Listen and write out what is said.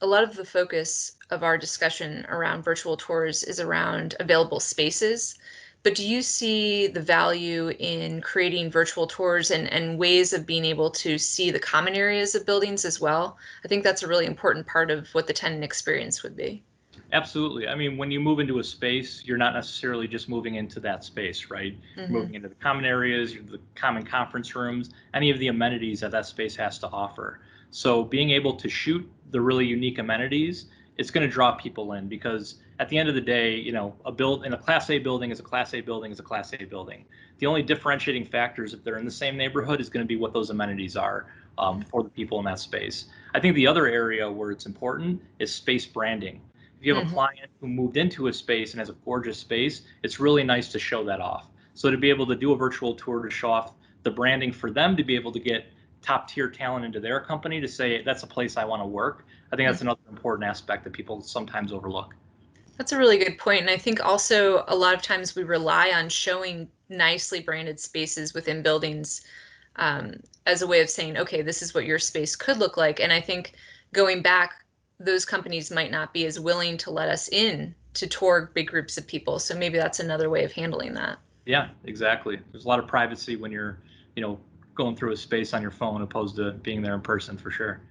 a lot of the focus of our discussion around virtual tours is around available spaces. But do you see the value in creating virtual tours and ways of being able to see the common areas of buildings as well? I think that's a really important part of what the tenant experience would be. Absolutely. I mean, when you move into a space, you're not necessarily just moving into that space, right? You're Hmm. moving into the common areas, the common conference rooms, any of the amenities that that space has to offer. So being able to shoot the really unique amenities, it's going to draw people in because at the end of the day, a build in a Class A building is a Class A building is a Class A building. The only differentiating factors if they're in the same neighborhood is going to be what those amenities are for the people in that space. I think the other area where it's important is space branding. If you have a Hmm. client who moved into a space and has a gorgeous space, it's really nice to show that off. So to be able to do a virtual tour to show off the branding for them to be able to get top tier talent into their company to say that's a place I want to work. I think that's another important aspect that people sometimes overlook. That's a really good point. And I think also a lot of times we rely on showing nicely branded spaces within buildings as a way of saying, okay, this is what your space could look like. And I think going back, those companies might not be as willing to let us in to tour big groups of people. So maybe that's another way of handling that. Yeah, exactly. There's a lot of privacy when you're, you know, going through a space on your phone opposed to being there in person for sure.